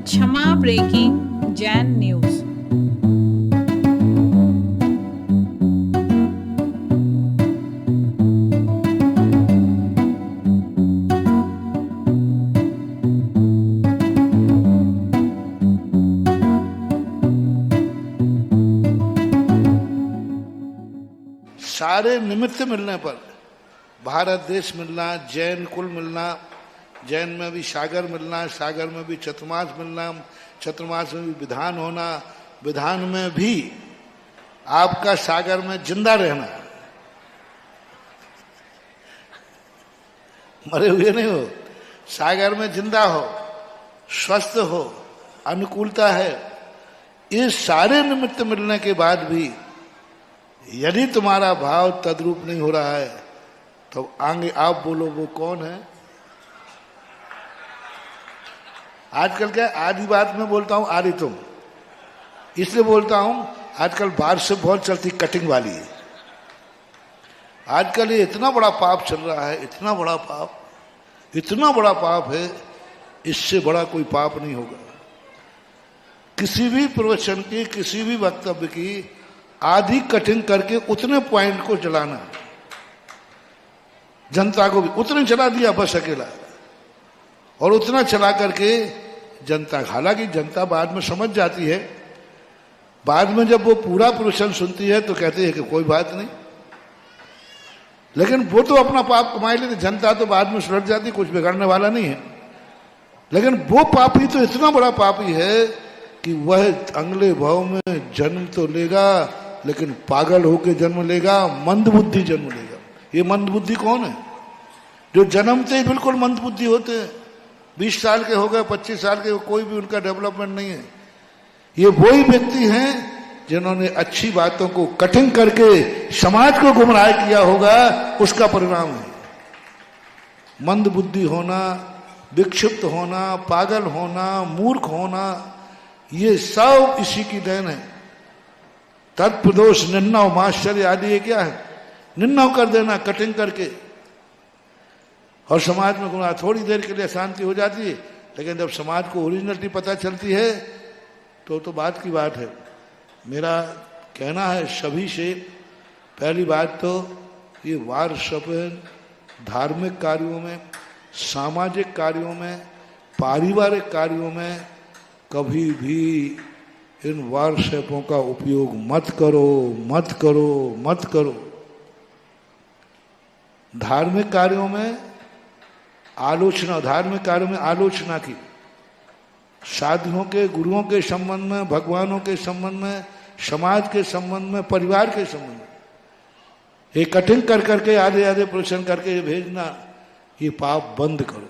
क्षमा breaking Jain news. सारे निमित्त मिलने पर भारत देश मिलना, जैन कुल मिलना, जैन में भी सागर मिलना, सागर में भी चतुर्मास मिलना, चतुर्मास में भी विधान होना, विधान में भी आपका सागर में जिंदा रहना, मरे हुए नहीं हो, सागर में जिंदा हो, स्वस्थ हो, अनुकूलता है। ये सारे निमित्त मिलने के बाद भी यदि तुम्हारा भाव तद्रूप नहीं हो रहा है तो आगे आप बोलो वो कौन है। आजकल क्या आधी बात में बोलता हूं आधी तुम, इसलिए बोलता हूं आजकल बात से बहुत चलती कटिंग वाली है। आजकल ये इतना बड़ा पाप चल रहा है, इतना बड़ा पाप, इतना बड़ा पाप है, इससे बड़ा कोई पाप नहीं होगा। किसी भी प्रवचन की, किसी भी वक्तव्य की आधी कटिंग करके उतने पॉइंट को जलाना, जनता को भी उतने चला दिया बस अकेला, और उतना चला करके जनता, हालांकि जनता बाद में समझ जाती है, बाद में जब वो पूरा प्रवचन सुनती है तो कहती है कि कोई बात नहीं, लेकिन वो तो अपना पाप कमाई लेते, जनता तो बाद में सुलट जाती, कुछ बिगड़ने वाला नहीं है। लेकिन वो पापी तो इतना बड़ा पापी है कि वह अगले भाव में जन्म तो लेगा लेकिन पागल होकर जन्म लेगा, मंद बुद्धि जन्म लेगा। ये मंद बुद्धि कौन है? जो जन्मते ही बिल्कुल मंद बुद्धि होते हैं, 20 साल के हो गए, 25 साल के, कोई भी उनका डेवलपमेंट नहीं है। ये वही व्यक्ति हैं जिन्होंने अच्छी बातों को कठिन करके समाज को गुमराह किया होगा, उसका परिणाम है मंद बुद्धि होना, विक्षिप्त होना, पागल होना, मूर्ख होना। ये सब इसी की देन है। तत्प्रदोष निन्नाव माश्चर्य आदि ये क्या है? निन्नाव कर देना कटिंग करके, और समाज में गुमराह। थोड़ी देर के लिए शांति हो जाती है, लेकिन जब समाज को ओरिजिनलिटी पता चलती है तो बात की बात है। मेरा कहना है सभी से, पहली बात तो ये वार्षिक धार्मिक कार्यों में, सामाजिक कार्यों में, पारिवारिक कार्यों में कभी भी इन वार्षिकों का उपयोग मत करो, मत करो, मत करो। धार्मिक कार्यों में आलोचना, धार्मिक कार्यों में आलोचना की, साधुओं के, गुरुओं के संबंध में, भगवानों के संबंध में, समाज के संबंध में, परिवार के संबंध में ये कठिन कर करके आधे आधे प्रवचन करके भेजना, ये पाप बंद करो,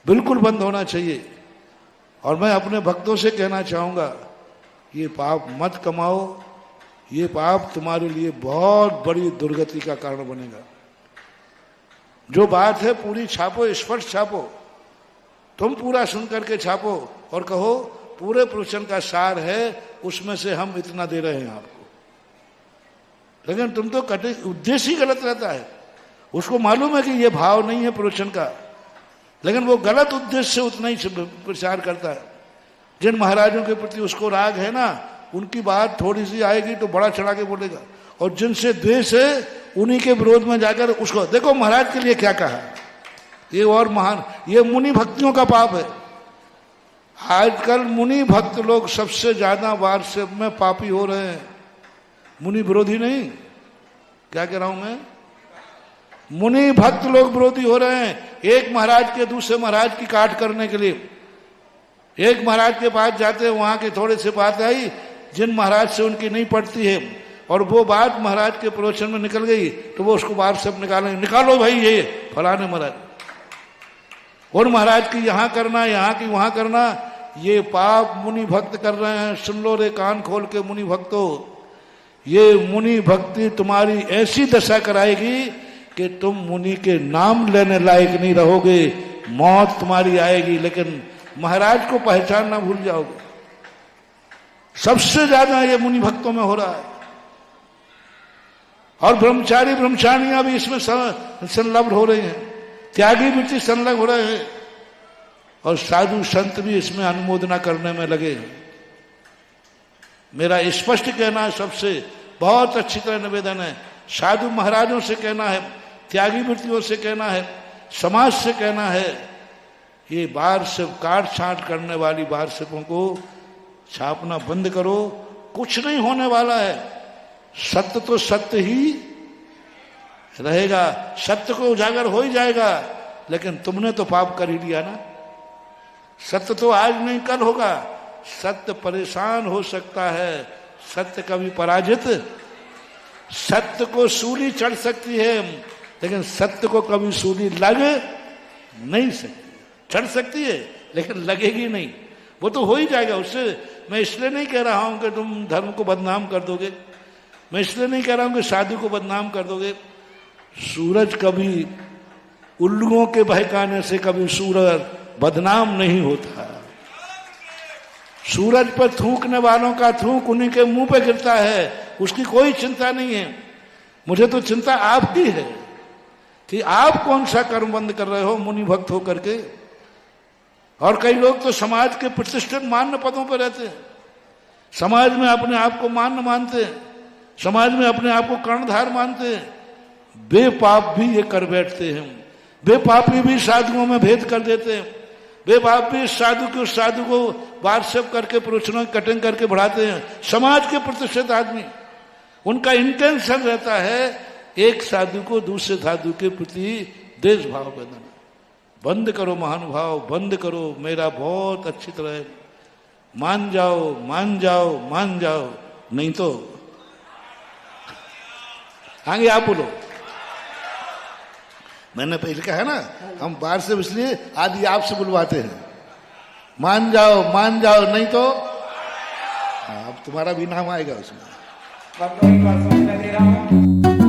बिल्कुल बंद होना चाहिए। और मैं अपने भक्तों से कहना चाहूंगा, ये पाप मत कमाओ, ये पाप तुम्हारे लिए बहुत बड़ी दुर्गति का कारण बनेगा। जो बात है पूरी छापो, स्पष्ट छापो, तुम पूरा सुन करके छापो और कहो पूरे प्रवचन का सार है, उसमें से हम इतना दे रहे हैं आपको। लेकिन तुम तो कटे, उद्देश्य ही गलत रहता है। उसको मालूम है कि ये भाव नहीं है प्रवचन का, लेकिन वो गलत उद्देश्य से उतना ही प्रचार करता है। जिन महाराजों के प्रति उसको राग है ना, उनकी बात थोड़ी सी आएगी तो बड़ा चढ़ा के बोलेगा, और जिनसे द्वेष है उन्हीं के विरोध में जाकर उसको देखो महाराज के लिए क्या कहा। ये और महान, ये मुनि भक्तियों का पाप है। आजकल मुनि भक्त लोग सबसे ज्यादा वार्षिक में पापी हो रहे हैं, मुनि विरोधी नहीं। क्या कह रहा हूं मैं? मुनि भक्त लोग विरोधी हो रहे हैं। एक महाराज के दूसरे महाराज की काट करने के लिए एक महाराज के पास जाते हैं, वहां के थोड़े से बात आई जिन महाराज से उनकी नहीं पड़ती है, और वो बात महाराज के प्रवचन में निकल गई तो वो उसको बाहर सब निकालेंगे, निकालो भाई ये फलाने महाराज, और महाराज की यहाँ करना, यहाँ की वहां करना। ये पाप मुनि भक्त कर रहे हैं। सुन लो रे कान खोल के मुनि भक्तों, ये मुनि भक्ति तुम्हारी ऐसी दशा कराएगी कि तुम मुनि के नाम लेने लायक नहीं रहोगे, मौत तुम्हारी आएगी, लेकिन महाराज को पहचानना भूल जाओगे। सबसे ज्यादा ये मुनि भक्तों में हो रहा है, और ब्रह्मचारी ब्रह्मचारियां भी इसमें संलग्न हो रही हैं, त्यागी वृत्ति संलग्न हो रहे हैं। और साधु संत भी इसमें अनुमोदना करने में लगे। मेरा स्पष्ट कहना है, सबसे बहुत अच्छी तरह निवेदन है, साधु महाराजों से कहना है, त्यागी वृत्तियों से कहना है, समाज से कहना है, ये वारसिप काट छांट करने वाली वारसिपों को छापना बंद करो। कुछ नहीं होने वाला है, सत्य तो सत्य ही रहेगा, सत्य को उजागर हो ही जाएगा। लेकिन तुमने तो पाप कर ही लिया ना। सत्य तो आज नहीं कल होगा। सत्य परेशान हो सकता है, सत्य कभी पराजित, सत्य को सूली चढ़ सकती है, लेकिन सत्य को कभी सूली लग नहीं सकती। चढ़ सकती है लेकिन लगेगी नहीं, वो तो हो ही जाएगा उससे। मैं इसलिए नहीं कह रहा हूं कि तुम धर्म को बदनाम कर दोगे, मैं इसलिए नहीं कह रहा हूं कि साधु को बदनाम कर दोगे। सूरज कभी उल्लुओं के बहकाने से कभी सूरज बदनाम नहीं होता। सूरज पर थूकने वालों का थूक उन्हीं के मुंह पे गिरता है, उसकी कोई चिंता नहीं है। मुझे तो चिंता आपकी है कि आप कौन सा कर्म बंद कर रहे हो मुनि भक्त होकर के। और कई लोग तो समाज के प्रतिष्ठित मान्य पदों पर रहते हैं, समाज में अपने आप को मान्य मानते हैं, समाज में अपने आप को कर्णधार मानते हैं, बेपाप भी ये कर बैठते हैं। बेपापी भी साधुओं में भेद कर देते हैं, बेपाप भी साधु को वार्षिप करके प्रवचनों की कटिंग करके बढ़ाते हैं। समाज के प्रतिष्ठित आदमी, उनका इंटेंशन रहता है एक साधु को दूसरे साधु के प्रति देश भाव बनाना। बंद करो महानुभाव, बंद करो। मेरा बहुत अच्छी तरह मान जाओ, मान जाओ, मान जाओ, नहीं तो आगे आप बोलो। मैंने पहले कहा ना, हम बाहर से इसलिए आदि आपसे बुलवाते हैं, मान जाओ, मान जाओ, नहीं तो अब तुम्हारा भी नाम आएगा उसमें। मैं दे रहा हूं।